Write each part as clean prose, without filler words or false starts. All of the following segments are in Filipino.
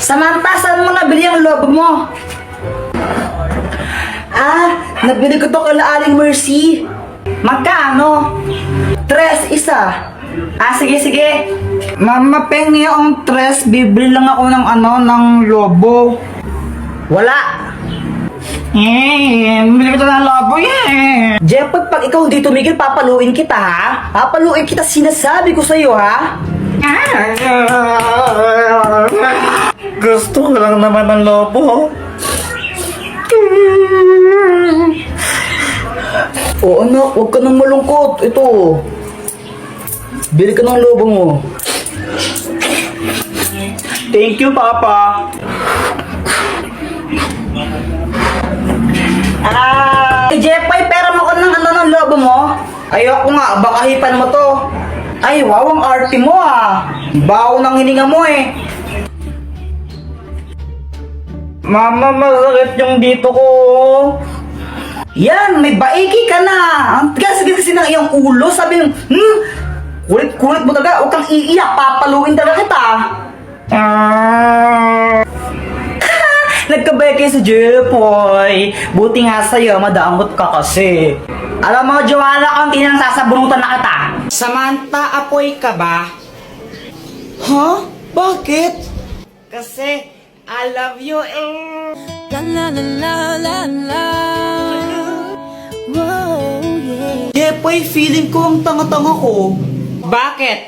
Samantha, saan mo nabili ang lobo mo? Nabili ko to kay Aling Mercy. Magkano? 3 isa. Sige. Mama, pengi ang 3. Bibili lang ako ng lobo. Wala. Bili ko to ng lobo Jepoy, pag ikaw hindi tumigil, papaluin kita ha? Papaluin kita, sinasabi ko sa'yo ha? Gusto ko lang naman ng lobo. Anak, huwag ka nang malungkot. Ito. Bili ka ng lobo mo. Thank you, Papa. Jepoy, pera mo ka ng lobo mo? Ayoko nga, baka hipan mo to. Ay, wow, ang arte mo Bawo ng hininga mo Mama, masakit yung dito ko. Yan, may baiki ka na. Ang tigas kasi ng iyong ulo. Sabi yung, kulit-kulit mo talaga. Huwag kang iiyak. Papaluin talaga kita. Nagkabay kayo sa Jepoy. Buti nga sa'yo, madaangot ka kasi. Alam mo, Joanna, kung tinang sasabunutan na kita. Samantha, apoy ka ba? Huh? Bakit? Kasi, I love you La la la la la la. Whoa, yeah. Jepoy, feeling ko ang tanga-tanga ko. Bakit?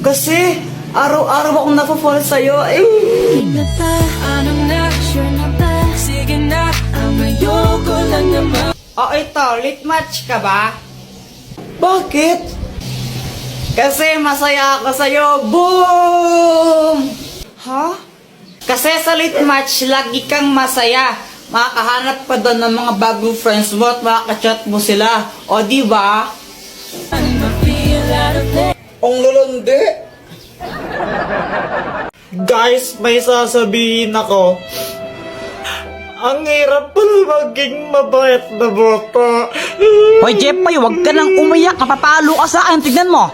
Kasi, araw-araw akong napafall sa'yo. Na ba? Anong na? Sure na ba? Sige na, ang ayoko lang naman. Ito, lit match ka ba? Bakit? Kasi masaya ako sa'yo. Boom! Ha? Kasi sa lit match, lagi kang masaya. Makakahanap pa doon ng mga bagong friends mo at makakachat mo sila. O, di ba? Ang lalandi. Guys, may sasabihin ako. Ang hirap pala maging mabait na bata. Hoy, Jepoy, wag ka nang umiyak. Kapapalo ka sa akin. Tignan mo.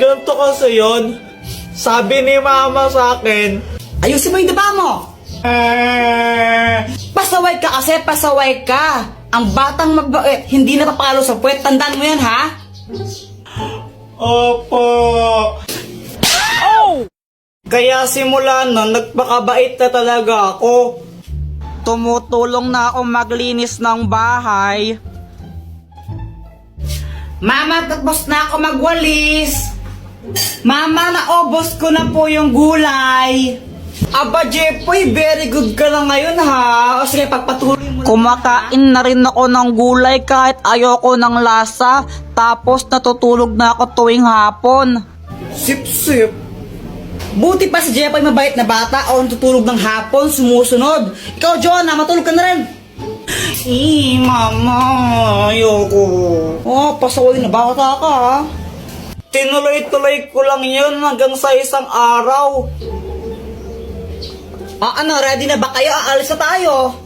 Ganto kasi yon. Sabi ni Mama sa akin, Ayusin mo yung daba mo. Pasaway ka kasi, pasaway ka. Ang batang mabait, hindi napapalo sa puwet. Tandaan mo yan, ha? Opo. Kaya simula nun, nagpakabait na talaga ako. Tumutulong na ako maglinis ng bahay. Mama, tapos na ako magwalis. Mama, naubos ko na po yung gulay. Aba, Jepoy, very good ka na ngayon, ha? O sige, pagpatuloy mo. Kumakain na rin ako ng gulay kahit ayoko ng lasa. Tapos natutulog na ako tuwing hapon. Sip-sip. Buti pa si Jepoy mabait na bata o natutulog ng hapon, sumusunod. Ikaw, Jonah, matulog ka na rin. Mama, ayoko. Pasaway na bata ka, ha? Tinuloy-tuloy ko lang yun hanggang sa isang araw. Ready na ba kayo? Aalis na tayo.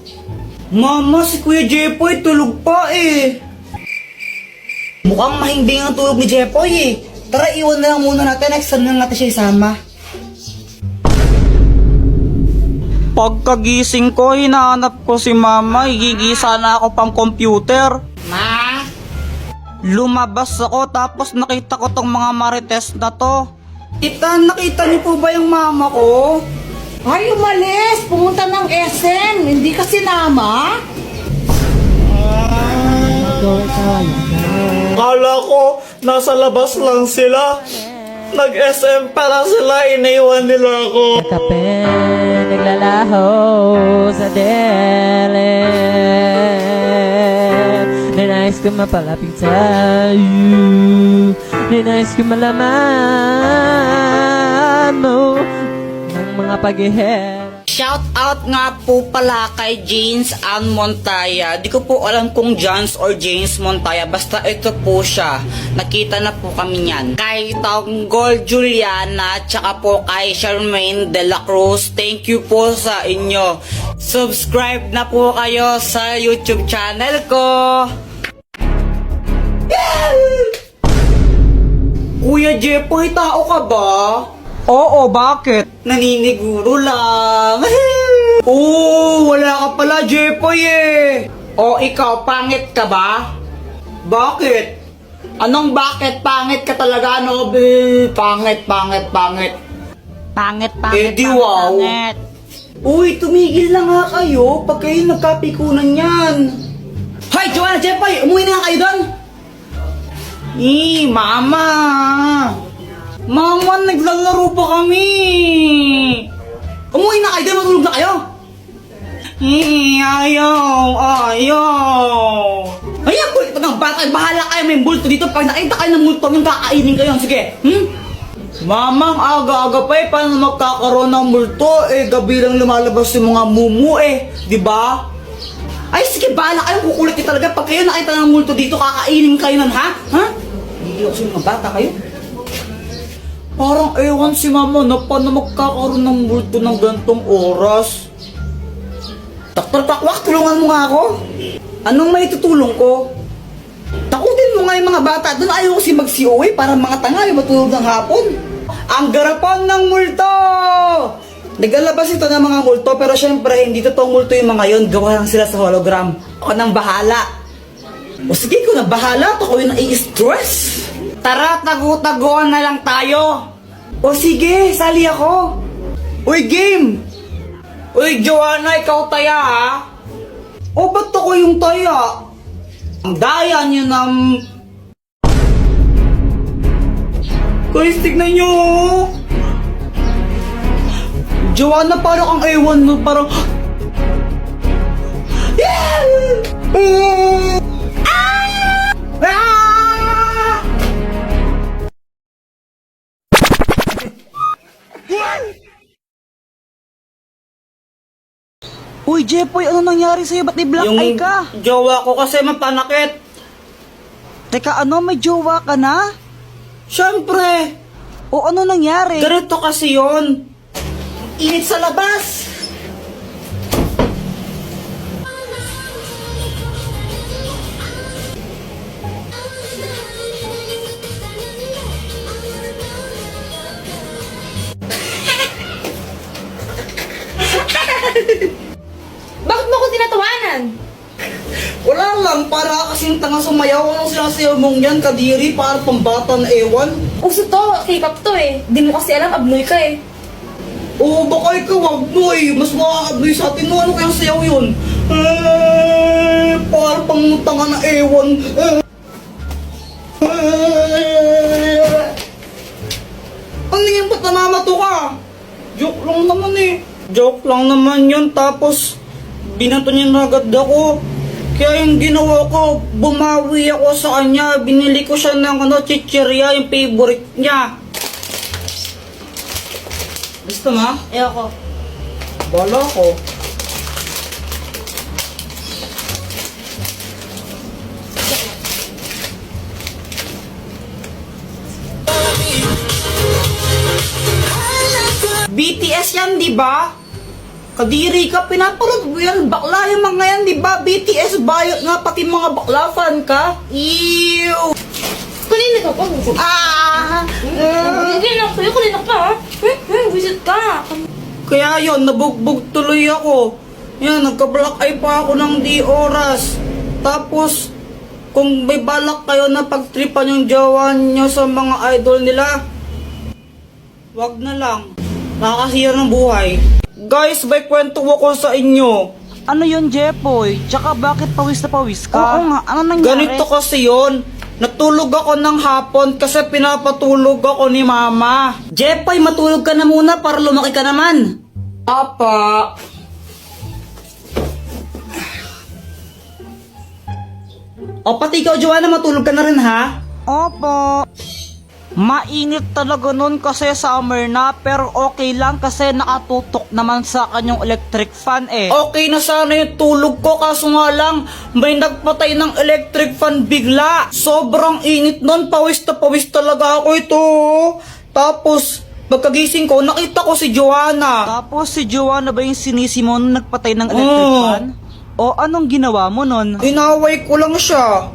Mama, si Kuya Jepoy tulog pa Mukhang mahimbing ang tulog ni Jepoy Tara, iwan na lang muna natin. Next time na natin siya isama. Pagkagising ko, hinahanap ko si Mama. Higigisa na ako pang computer. Ma? Lumabas ako tapos nakita ko tong mga marites na to. Tita, nakita niyo po ba yung mama ko? Ay, umalis! Pumunta ng SM! Hindi ka sinama? Kala ko, nasa labas lang sila. Nag-SM pala sila, iniwan nila ako. Kape, naglalaho sa dele. Ninais ko mapalapit sa'yo. Ninais ko malaman mo ng mga pag-ihera. Shout out nga po pala kay James Ann Montaya. Di ko po alam kung Jans or James Montaya. Basta ito po siya. Nakita na po kami niyan. Kay Tanggol Juliana, tsaka po kay Charmaine de la Cruz. Thank you po sa inyo. Subscribe na po kayo sa YouTube channel ko. Kuya Jepoy, tao ka ba? Oo, bakit? Naniniguro lang. Oo, wala ka pala, Jepoy eh. O ikaw, pangit ka ba? Bakit? Anong bakit? Pangit ka talaga, no? Pangit. Pangit, Eh, di wow. Uy, tumigil na nga kayo pag kayo nagkapikunan yan. Hoy, Joanna, Jepoy, umuwi na nga kayo doon. Mama. Mama, naglalaro pa kami. Umuwi na kayo doon, matulog na kayo. Ayaw. Ayaw, kulit pa ng bata. Bahala kayo, may multo dito. Pag nakita kayo ng multo, yung kakainin kayo. Sige, Mamang, aga-aga pa eh. Paano magkakaroon ng multo? Eh, gabi lang lumalabas yung mga mumu eh. Diba? Ay, sige, bahala kayo. Kukulit kayo talaga. Pag kayo nakita ng multo dito, kakainin kayo nun, ha? Ha? Hindi ako sa mga bata kayo. Parang ewan si mama na paano magkakaroon ng multo ng gantong oras. Taktak-takwak, tulungan mo nga ako. Anong may tutulong ko? Takutin mo nga yung mga bata. Doon ayaw kasi mag-COA para mga tanga yung matulog ng hapon. Ang garapan ng multo! Naglalabas ito ng mga multo pero syempre hindi totoong multo yung mga yon. Gawa lang sila sa hologram. Ako nang bahala. O sige, ko na bahala. Ako yung nai-stress. Tara, tagu-taguan na lang tayo. O sige, sali ako. Uy, game! Uy, Joanna, ikaw taya ha? O ba't ako yung taya? Ang daya niyo ng... Guys, tignan nyo! Joanna, parang ang ewan mo, parang... Uy, Jepoy, ano nangyari sa'yo? Ba't di-black eye ka? jowa ko kasi mapanakit. Teka, ano? May jowa ka na? Siyempre, O ano nangyari? ganito kasi yon. Init sa labas. Bakit mo ko tinatawanan? Wala lang, para kasing tanga sumayaw. Anong sinasayaw mong yan, kadiri? Para pambata na ewan. Uso to, K-pop to eh. Di mo kasi alam, abnoy ka eh. Oo, baka ikaw abnoy. Mas makakabnoy sa atin mo. Ano kayang sayaw yun? Para pang tanga na ewan. Ano yan? Ba't namamato ka? Joke lang naman eh. Joke lang naman yun. Tapos, binato niya na agad ako. Kaya yung ginawa ko, bumawi ako sa kanya. Binili ko siya ng chichirya, yung favorite niya. Gusto mo? Ayoko. Bala ko. BTS yan, di ba? Kadiri ka, pinapanood mo yan. Bakla yung mga yan, di ba? BTS, bayot nga, pati mga bakla fan ka. Ew! Kunin ka pa. Hindi na, kunin ka pa ha. Visit ka. Kaya yon, nabugbog tuloy ako. Yan, nagka-black eye pa ako ng di oras. Tapos, kung may balak kayo na pagtripan yung jowa nyo sa mga idol nila, wag na lang. Nakakasira ng buhay. Guys, may kwento ako sa inyo. Ano yun, Jepoy? Tsaka bakit pawis na pawis ka? Oo nga, ano nangyari? Ganito kasi yon. Natulog ako ng hapon kasi pinapatulog ako ni mama. Jepoy, matulog ka na muna para lumaki ka naman. Apa. O pati ikaw, Joanna, matulog ka na rin ha? Opo. Mainit talaga nun kasi summer na, pero okay lang kasi nakatutok naman sa kanyang electric fan eh. Okay na sana yung tulog ko, kaso nga lang may nagpatay ng electric fan bigla. Sobrang init nun, pawis na pawis talaga ako ito. Tapos pagkagising ko, nakita ko si Joanna. Tapos si Joanna ba yung sinisi mo nung nagpatay ng electric fan? O anong ginawa mo nun? Inaway ko lang siya.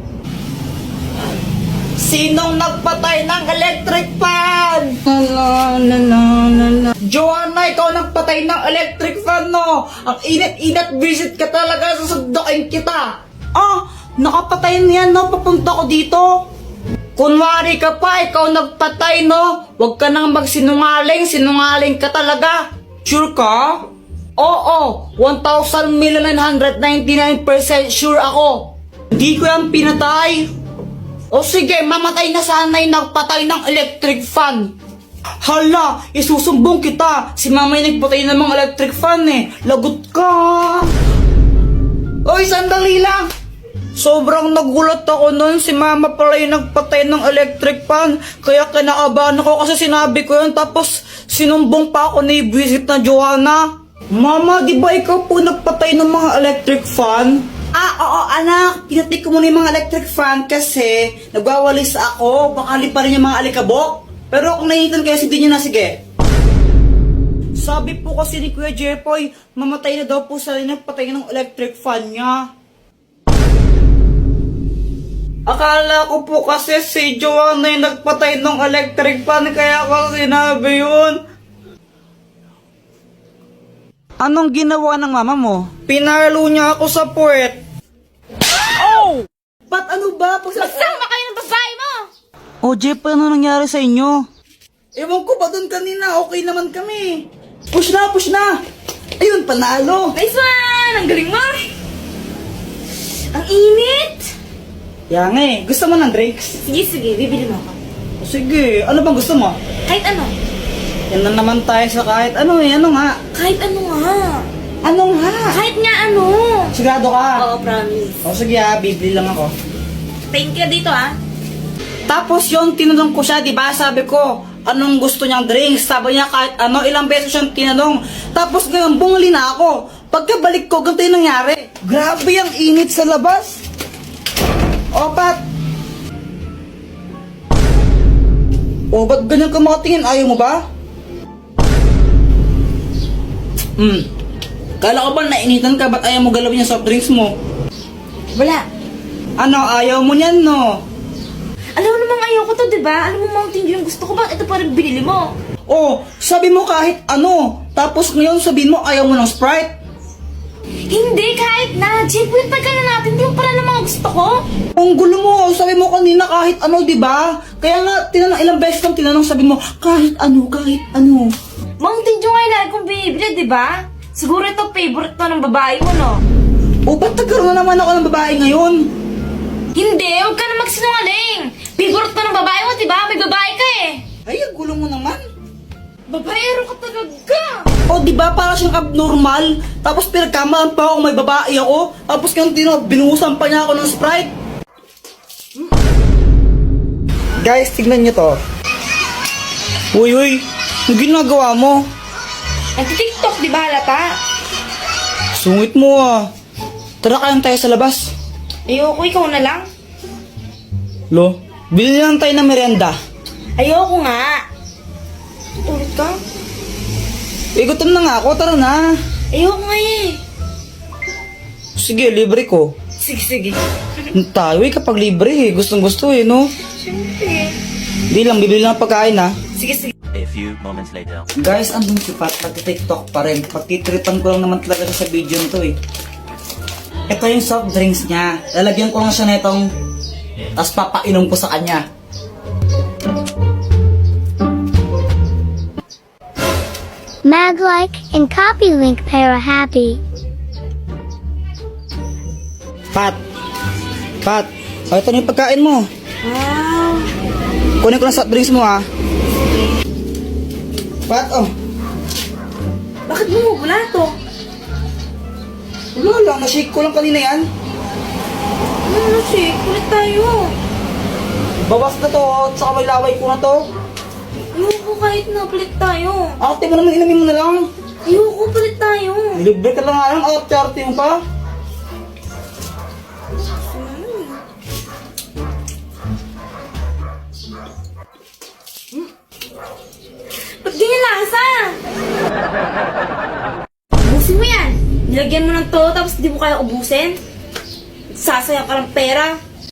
Sinong nagpatay ng electric fan? Joanna, ikaw nagpatay ng electric fan, no? Ang init-init, visit ka talaga, susundukin kita. Ah, nakapatay niyan, no? Papunta ko dito. Kunwari ka pa, ikaw nagpatay, no? Huwag ka nang magsinungaling, sinungaling ka talaga. Sure ka? Oo, 1,999% sure ako. Hindi ko yan pinatay. O sige, mamatay na sana yung nagpatay ng electric fan. Hala, isusumbong kita. Si mama yung nagpatay ng mga electric fan eh. Lagot ka. Oy, sandali lang. Sobrang nagulat ako nun. Si mama pala yung nagpatay ng electric fan. Kaya kinakabahan ako kasi sinabi ko yun. Tapos sinumbong pa ako ni visit na Joanna. Mama, di ba ikaw po nagpatay ng mga electric fan? Ah, oo anak. Pinatay ko muna yung mga electric fan kasi nagwawalis ako. Baka pa rin yung mga alikabok. Pero kung nahihitan kaya si Dinyo na, sige. Sabi po kasi ni Kuya Jepoy, mamatay na daw po sa nagpatay ng electric fan niya. Akala ko po kasi si Joanna yung nagpatay ng electric fan kaya ko sinabi yun. Anong ginawa ng mama mo? Pinalo niya ako sa puwet. Oh! Ba't ano ba? Magsama kayo ng babae mo! O Jeff, ano nangyari sa inyo? Ewan ko ba doon kanina? Okay naman kami. Push na, push na! Ayun, panalo! Nice one! Ang galing mo! Ang init! Yang gusto mo ng drinks? Sige, sige, bibili mo ako. Sige, ano bang gusto mo? Kahit ano. Yan na naman tayo sa kahit ano ano nga? Kahit ano nga. Ano nga? Kahit nga ano. Sigurado ka? Oo, promise. O sige bibili lang ako. Thank you dito Tapos yun, tinanong ko siya, di ba? Sabi ko, anong gusto niyang drinks? Sabi niya kahit ano, ilang beses siyang tinanong. Tapos ngayon, bumuli na ako. Pagkabalik ko, ganito yung nangyari. Grabe ang init sa labas. O, ba't? O, ba't ganyan ka makatingin? Ayaw mo ba? Kala ko ba nainitan ka? Ba't ayaw mo galawin yung soft drinks mo? Wala. Ano, ayaw mo niyan, no? Alam mo namang ayaw ko to, diba? Alam mo Mountain Dew yung gusto ko. Bakit ito pa rin binili mo? Oh, sabi mo kahit ano. Tapos ngayon sabihin mo ayaw mo ng Sprite. Hindi, kahit na. Jeff, wintag ka na natin. Di mo pala ng mga gusto ko. Ang gulo mo, sabi mo kanina kahit ano, di ba? Kaya nga, tinanong ilang beses kang tinanong, sabi mo, kahit ano, kahit ano. Mountain Dew nga yung lagi kong binibili, diba? Siguro ito favorite to ng babae mo, no? O, ba't nagkaroon na naman ako ng babae ngayon? Hindi, huwag ka na magsinungaling. Favorite to ng babae mo, diba? May babae ka eh. Ay, ang gulo mo naman. Babaero ka talaga. O, di ba para siyang abnormal? Tapos pinagkamalan pa ako may babae ako. Tapos ngayon binuhusan pa niya ako ng Sprite. Guys, tignan niyo to. Uy, ang ginagawa mo? Nagtitiktok, di ba halata? Sungit mo ah. Tara kayang tayo sa labas. Ayoko, ikaw na lang. Lo, bili lang tayo ng merienda. Ayoko nga. Ulit ka? Gutom na nga ako, tara na. Ayoko nga eh. Sige, libre ko. Sige, sige. Tayo kapag libre eh. Gustong gusto eh, no? Siyempre. Hindi lang, bibili lang ng pagkain ha. Sige, sige. A few moments later. Guys, andun si Pat, nag-tiktok pa rin. Pagtitripan ko lang naman talaga siya sa video nito eh. Ito yung soft drinks niya. Lalagyan ko lang siya nitong, tapos papainom ko sa kanya. Mag-like and copy link para happy. Pat! O, ito na yung pagkain mo. Wow. Kunin ko lang soft drinks mo ha. Pat, oh. Bakit bumubula to? Wala lang, na-shake ko lang kanina yan. Ano, shake? Kulit tayo. Bawas na to, tsaka may laway ko na to. Ayoko kahit na, palit tayo. Ate mo naman, inamin mo na lang. Ayoko, palit tayo. Libre ka lang nga lang, arte mo pa. Ba't ganyan lasa? Ubusin mo yan. Nilagyan mo ng to, tapos di mo kaya ubusin. Sasayang ka ng pera.